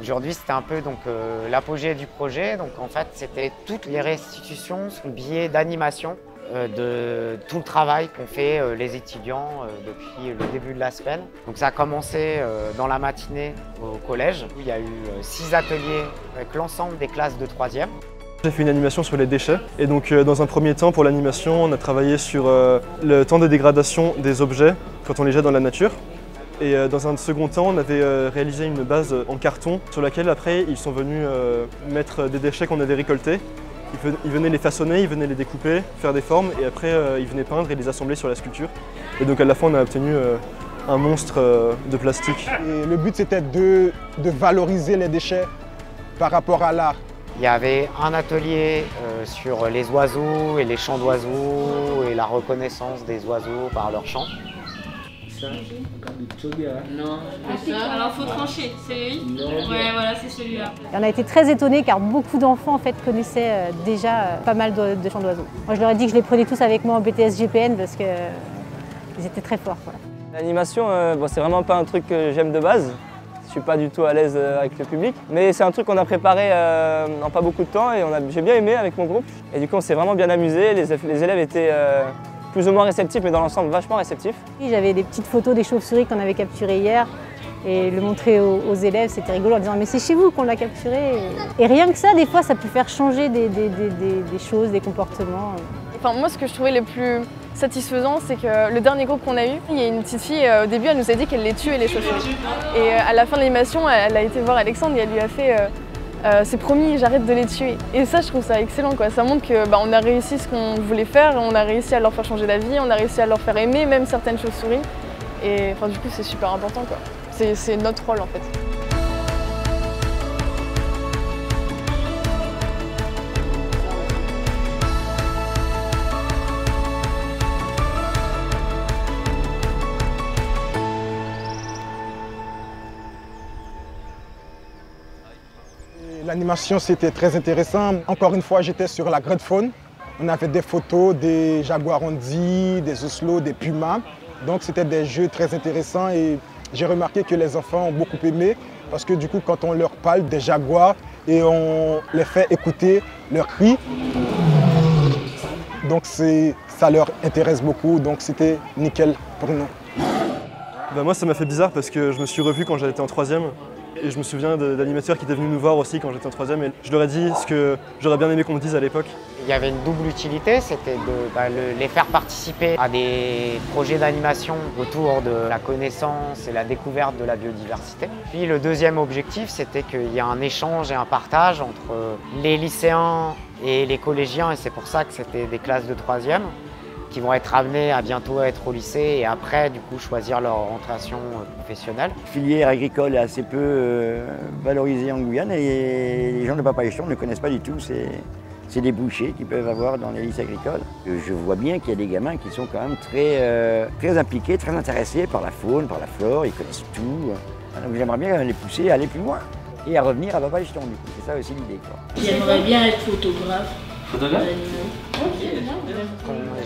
Aujourd'hui, c'était un peu l'apogée du projet. Donc en fait, c'était toutes les restitutions sous le biais d'animation de tout le travail qu'ont fait les étudiants depuis le début de la semaine. Donc ça a commencé dans la matinée au collège où il y a eu 6 ateliers avec l'ensemble des classes de 3e. J'ai fait une animation sur les déchets et donc dans un premier temps pour l'animation, on a travaillé sur le temps de dégradation des objets quand on les jette dans la nature. Et dans un second temps, on avait réalisé une base en carton sur laquelle après ils sont venus mettre des déchets qu'on avait récoltés. Ils venaient les façonner, ils venaient les découper, faire des formes et après ils venaient peindre et les assembler sur la sculpture. Et donc à la fin on a obtenu un monstre de plastique. Et le but c'était de valoriser les déchets par rapport à l'art. Il y avait un atelier sur les oiseaux et les chants d'oiseaux et la reconnaissance des oiseaux par leurs chants. Non. Alors faut trancher, c'est lui? Ouais, voilà, c'est celui-là. On a été très étonnés car beaucoup d'enfants en fait, connaissaient déjà pas mal de chants d'oiseaux. Moi je leur ai dit que je les prenais tous avec moi en BTS GPN parce qu'ils étaient très forts. Voilà. L'animation, c'est vraiment pas un truc que j'aime de base. Je suis pas du tout à l'aise avec le public, mais c'est un truc qu'on a préparé en pas beaucoup de temps et j'ai bien aimé avec mon groupe. Et du coup on s'est vraiment bien amusé, les élèves étaient plus ou moins réceptifs, mais dans l'ensemble vachement réceptifs. J'avais des petites photos des chauves-souris qu'on avait capturées hier et le montrer aux élèves, c'était rigolo en disant mais c'est chez vous qu'on l'a capturé. Et rien que ça, des fois, ça peut faire changer des choses, des comportements. Enfin, moi, ce que je trouvais le plus satisfaisant, c'est que le dernier groupe qu'on a eu, il y a une petite fille, au début, elle nous a dit qu'elle les tuait les chauves-souris. Et à la fin de l'animation, elle a été voir Alexandre et elle lui a fait c'est promis, j'arrête de les tuer. Et ça, je trouve ça excellent, quoi. Ça montre qu'on a réussi ce qu'on voulait faire, on a réussi à leur faire changer la vie, on a réussi à leur faire aimer même certaines chauves-souris. Et enfin, du coup, c'est super important, quoi. C'est notre rôle, en fait. L'animation, c'était très intéressant. Encore une fois, j'étais sur la grande faune. On avait des photos des jaguarondis, des oslots, des pumas. Donc, c'était des jeux très intéressants et j'ai remarqué que les enfants ont beaucoup aimé parce que du coup, quand on leur parle des jaguars et on les fait écouter leurs cris, donc ça leur intéresse beaucoup. Donc, c'était nickel pour nous. Moi, ça m'a fait bizarre parce que je me suis revu quand j'étais en 3e. Et je me souviens d'animateurs qui étaient venus nous voir aussi quand j'étais en 3e et je leur ai dit ce que j'aurais bien aimé qu'on me dise à l'époque. Il y avait une double utilité, c'était de les faire participer à des projets d'animation autour de la connaissance et la découverte de la biodiversité. Puis le deuxième objectif, c'était qu'il y ait un échange et un partage entre les lycéens et les collégiens et c'est pour ça que c'était des classes de 3e. Qui vont être amenés à bientôt être au lycée et après du coup choisir leur orientation professionnelle. La filière agricole est assez peu valorisée en Guyane et les gens de Papaychon ne connaissent pas du tout ces débouchés qu'ils peuvent avoir dans les lycées agricoles. Je vois bien qu'il y a des gamins qui sont quand même très impliqués, très intéressés par la faune, par la flore, ils connaissent tout. Donc j'aimerais bien les pousser à aller plus loin et à revenir à Papaychon du coup. C'est ça aussi l'idée. J'aimerais bien être photographe. Photographe ?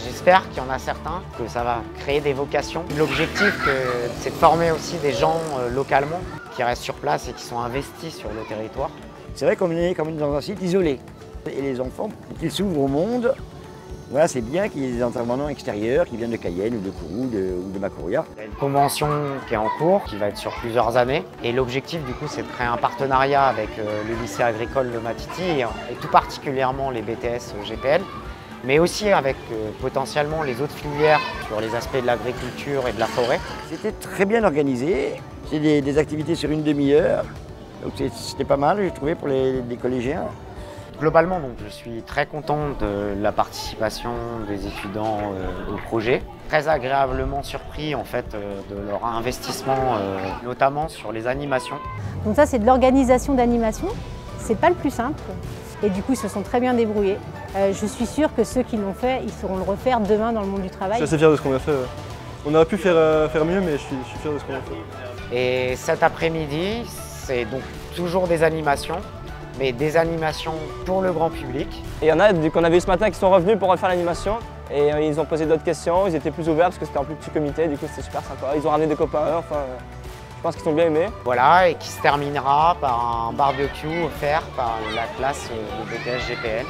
J'espère qu'il y en a certains, que ça va créer des vocations. L'objectif, c'est de former aussi des gens localement qui restent sur place et qui sont investis sur le territoire. C'est vrai qu'on est comme dans un site isolé. Et les enfants, pour qu'ils s'ouvrent au monde, voilà, c'est bien qu'il y ait des intervenants extérieurs qui viennent de Cayenne ou de Kourou ou de Macouria. Il y a une convention qui est en cours, qui va être sur plusieurs années. Et l'objectif, du coup, c'est de créer un partenariat avec le lycée agricole de Matiti et tout particulièrement les BTS GPN. Mais aussi avec potentiellement les autres filières sur les aspects de l'agriculture et de la forêt. C'était très bien organisé, c'était des activités sur une demi-heure, donc c'était pas mal, j'ai trouvé, pour les collégiens. Globalement, donc, je suis très content de la participation des étudiants au projet. Très agréablement surpris en fait, de leur investissement, notamment sur les animations. Donc ça, c'est de l'organisation d'animation. C'est pas le plus simple. Et du coup, ils se sont très bien débrouillés. Je suis sûre que ceux qui l'ont fait, ils sauront le refaire demain dans le monde du travail. Je suis assez fier de ce qu'on a fait. On aurait pu faire mieux, mais je suis fier de ce qu'on a fait. Et cet après-midi, c'est donc toujours des animations, mais des animations pour le grand public. Et il y en a qu'on a vu ce matin qui sont revenus pour refaire l'animation. Et ils ont posé d'autres questions, ils étaient plus ouverts parce que c'était un plus petit comité, du coup c'était super sympa. Ils ont ramené des copains, enfin je pense qu'ils ont bien aimé. Voilà, et qui se terminera par un barbecue offert par la classe de BTS GPL.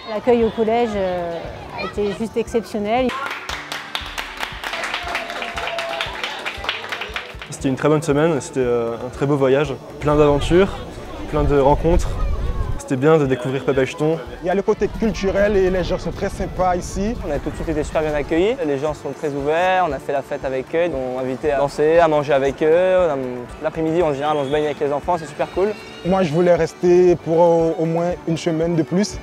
L'accueil au collège a été juste exceptionnel. C'était une très bonne semaine, c'était un très beau voyage, plein d'aventures, plein de rencontres. C'était bien de découvrir Papay-Jeton. Il y a le côté culturel et les gens sont très sympas ici. On a tout de suite été super bien accueillis, les gens sont très ouverts, on a fait la fête avec eux, ils nous ont invités à danser, à manger avec eux. L'après-midi en général on se baigne avec les enfants, c'est super cool. Moi je voulais rester pour au moins une semaine de plus.